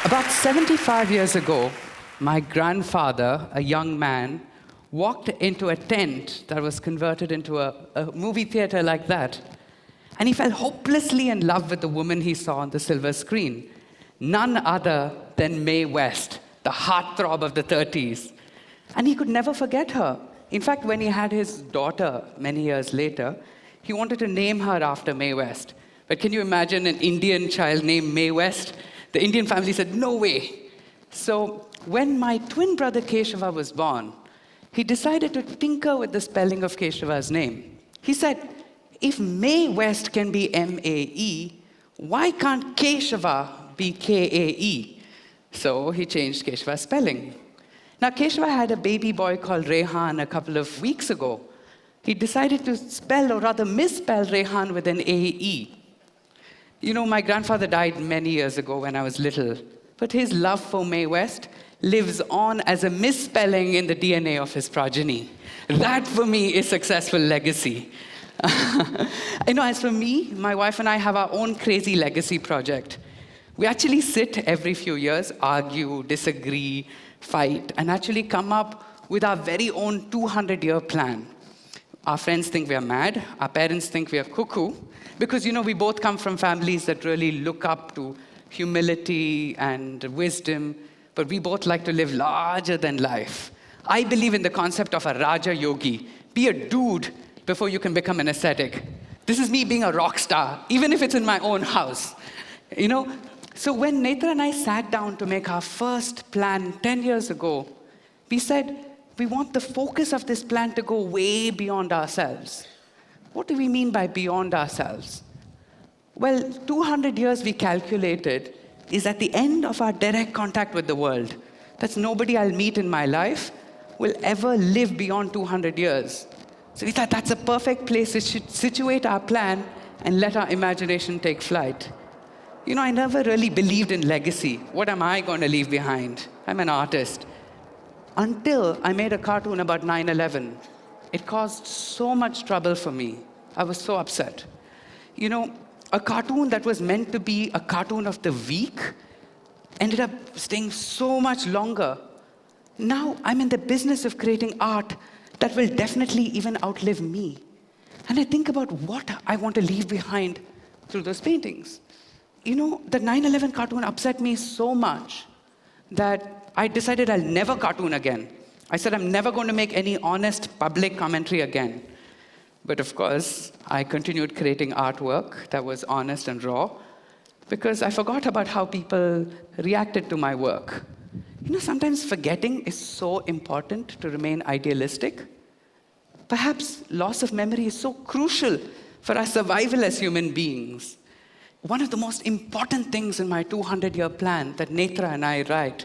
About 75 years ago, my grandfather, a young man, walked into a tent that was converted into a movie theater like that. And he fell hopelessly in love with the woman he saw on the silver screen. None other than Mae West, the heartthrob of the 30s. And he could never forget her. In fact, when he had his daughter many years later, he wanted to name her after Mae West. But can you imagine an Indian child named Mae West? The Indian family said, no way. So when my twin brother Keshava was born, he decided to tinker with the spelling of Keshava's name. He said, if Mae West can be M-A-E, why can't Keshava be K-A-E? So he changed Keshava's spelling. Now, Keshava had a baby boy called Rehan a couple of weeks ago. He decided to spell, or rather misspell, Rehan with an A-E. You know, my grandfather died many years ago when I was little, but his love for Mae West lives on as a misspelling in the DNA of his progeny. That, for me, is successful legacy. As for me, my wife and I have our own crazy legacy project. We actually sit every few years, argue, disagree, fight, and actually come up with our very own 200-year plan. Our friends think we are mad. Our parents think we are cuckoo. Because, we both come from families that really look up to humility and wisdom, but we both like to live larger than life. I believe in the concept of a Raja Yogi. Be a dude before you can become an ascetic. This is me being a rock star, even if it's in my own house. So when Netra and I sat down to make our first plan 10 years ago, we said, we want the focus of this plan to go way beyond ourselves. What do we mean by beyond ourselves? Well, 200 years, we calculated, is at the end of our direct contact with the world. That's nobody I'll meet in my life will ever live beyond 200 years. So we thought that's a perfect place to situate our plan and let our imagination take flight. I never really believed in legacy. What am I going to leave behind? I'm an artist. Until I made a cartoon about 9/11. It caused so much trouble for me. I was so upset. A cartoon that was meant to be a cartoon of the week ended up staying so much longer. Now I'm in the business of creating art that will definitely even outlive me. And I think about what I want to leave behind through those paintings. The 9/11 cartoon upset me so much that I decided I'll never cartoon again. I said I'm never going to make any honest public commentary again. But of course, I continued creating artwork that was honest and raw because I forgot about how people reacted to my work. Sometimes forgetting is so important to remain idealistic. Perhaps loss of memory is so crucial for our survival as human beings. One of the most important things in my 200-year plan that Netra and I write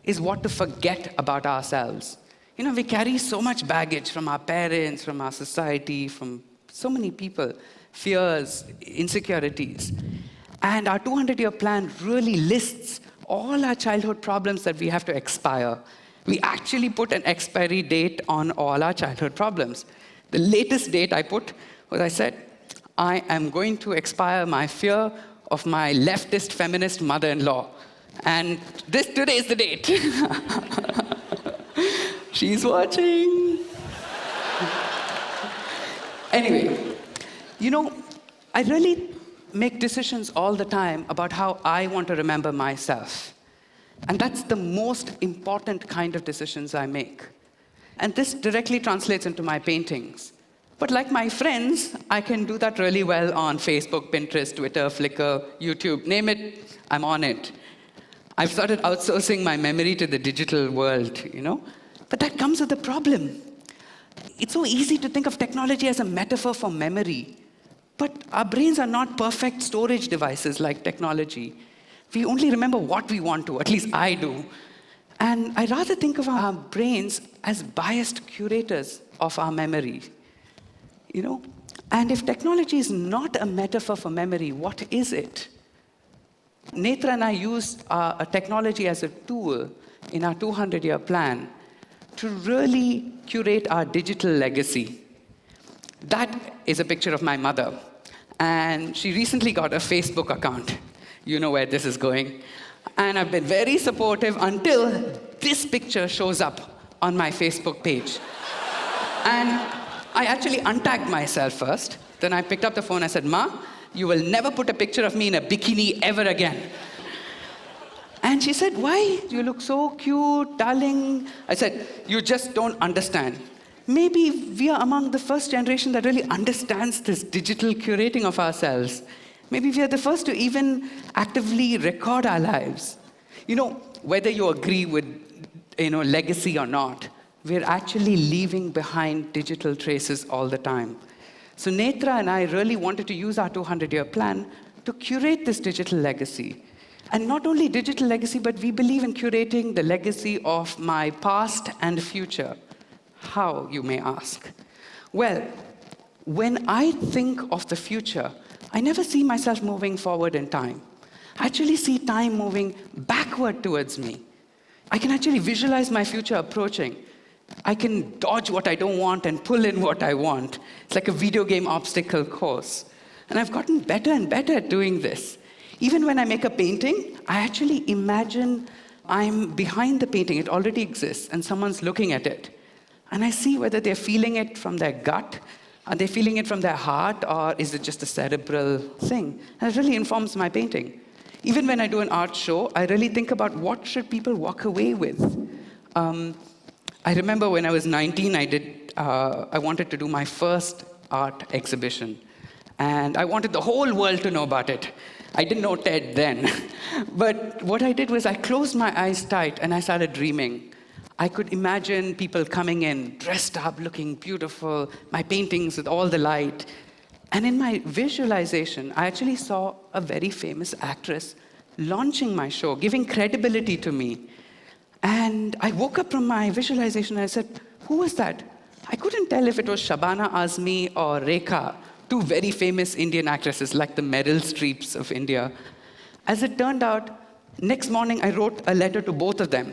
is what to forget about ourselves. We carry so much baggage from our parents, from our society, from so many people, fears, insecurities. And our 200-year plan really lists all our childhood problems that we have to expire. We actually put an expiry date on all our childhood problems. The latest date I put was I said, I am going to expire my fear of my leftist feminist mother-in-law. And today is the date. She's watching. Anyway, I really make decisions all the time about how I want to remember myself. And that's the most important kind of decisions I make. And this directly translates into my paintings. But like my friends, I can do that really well on Facebook, Pinterest, Twitter, Flickr, YouTube, name it, I'm on it. I've started outsourcing my memory to the digital world, But that comes with a problem. It's so easy to think of technology as a metaphor for memory. But our brains are not perfect storage devices like technology. We only remember what we want to, at least I do. And I rather think of our brains as biased curators of our memory. And if technology is not a metaphor for memory, what is it? Netra and I use a technology as a tool in our 200-year plan to really curate our digital legacy. That is a picture of my mother. And she recently got a Facebook account. You know where this is going. And I've been very supportive until this picture shows up on my Facebook page. And I actually untagged myself first. Then I picked up the phone. I said, Ma, you will never put a picture of me in a bikini ever again. And she said, why? You look so cute, darling. I said, you just don't understand. Maybe we are among the first generation that really understands this digital curating of ourselves. Maybe we are the first to even actively record our lives. You know, whether you agree with, legacy or not, we're actually leaving behind digital traces all the time. So Netra and I really wanted to use our 200-year plan to curate this digital legacy. And not only digital legacy, but we believe in curating the legacy of my past and future. How, you may ask? Well, when I think of the future, I never see myself moving forward in time. I actually see time moving backward towards me. I can actually visualize my future approaching. I can dodge what I don't want and pull in what I want. It's like a video game obstacle course. And I've gotten better and better at doing this. Even when I make a painting, I actually imagine I'm behind the painting. It already exists, and someone's looking at it. And I see whether they're feeling it from their gut, are they feeling it from their heart, or is it just a cerebral thing? And it really informs my painting. Even when I do an art show, I really think about what should people walk away with. I remember when I was 19, I wanted to do my first art exhibition. And I wanted the whole world to know about it. I didn't know TED then. But what I did was I closed my eyes tight and I started dreaming. I could imagine people coming in, dressed up, looking beautiful, my paintings with all the light. And in my visualization, I actually saw a very famous actress launching my show, giving credibility to me. And I woke up from my visualization and I said, who was that? I couldn't tell if it was Shabana Azmi or Rekha, two very famous Indian actresses, like the Meryl Streeps of India. As it turned out, next morning I wrote a letter to both of them.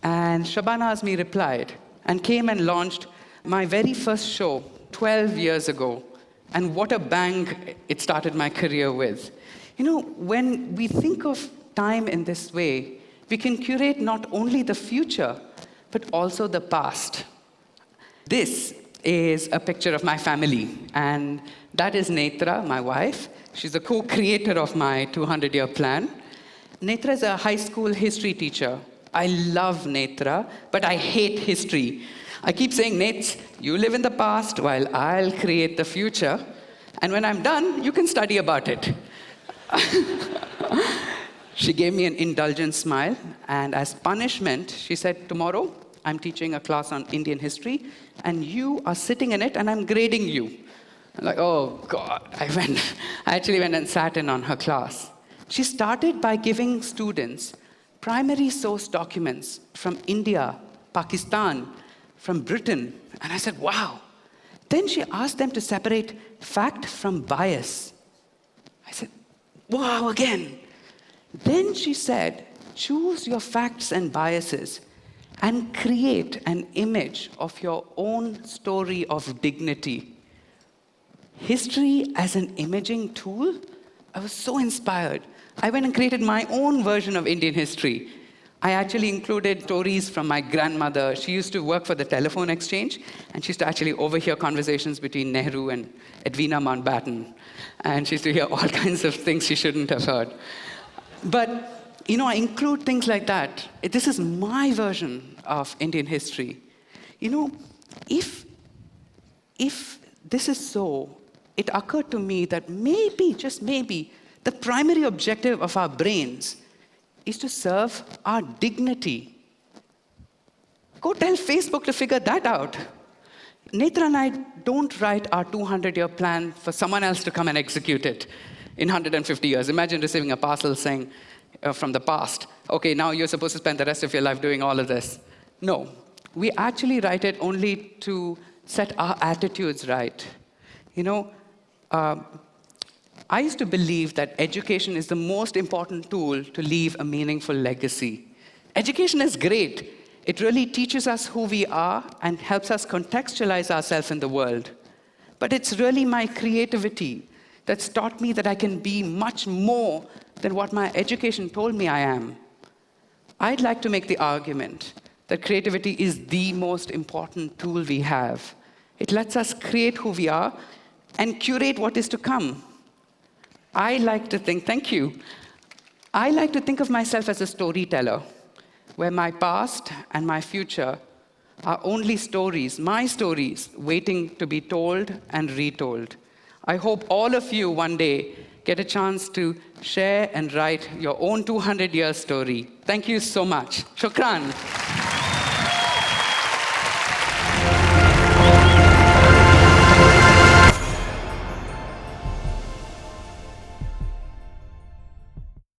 And Shabana Azmi replied and came and launched my very first show 12 years ago. And what a bang it started my career with. You know, when we think of time in this way, we can curate not only the future, but also the past. This is a picture of my family, and that is Netra, my wife. She's the co-creator of my 200-year plan. Netra is a high school history teacher. I love Netra, but I hate history. I keep saying, Nate, you live in the past while I'll create the future, and when I'm done, you can study about it. She gave me an indulgent smile, and as punishment, she said, tomorrow, I'm teaching a class on Indian history, and you are sitting in it, and I'm grading you. I'm like, oh, God. I actually went and sat in on her class. She started by giving students primary source documents from India, Pakistan, from Britain. And I said, wow. Then she asked them to separate fact from bias. I said, wow, again. Then she said, choose your facts and biases and create an image of your own story of dignity. History as an imaging tool? I was so inspired. I went and created my own version of Indian history. I actually included stories from my grandmother. She used to work for the telephone exchange, and she used to actually overhear conversations between Nehru and Edwina Mountbatten. And she used to hear all kinds of things she shouldn't have heard. But, you know, I include things like that. This is my version of Indian history. You know, if this is so, it occurred to me that maybe, just maybe, the primary objective of our brains is to serve our dignity. Go tell Facebook to figure that out. Netra and I don't write our 200-year plan for someone else to come and execute it in 150 years. Imagine receiving a parcel saying from the past, okay, now you're supposed to spend the rest of your life doing all of this. No, we actually write it only to set our attitudes right. You know, I used to believe that education is the most important tool to leave a meaningful legacy. Education is great. It really teaches us who we are and helps us contextualize ourselves in the world. But it's really my creativity that's taught me that I can be much more than what my education told me I am. I'd like to make the argument that creativity is the most important tool we have. It lets us create who we are and curate what is to come. I like to think, thank you. I like to think of myself as a storyteller, where my past and my future are only stories, my stories, waiting to be told and retold. I hope all of you one day get a chance to share and write your own 200-year story. Thank you so much. Shukran.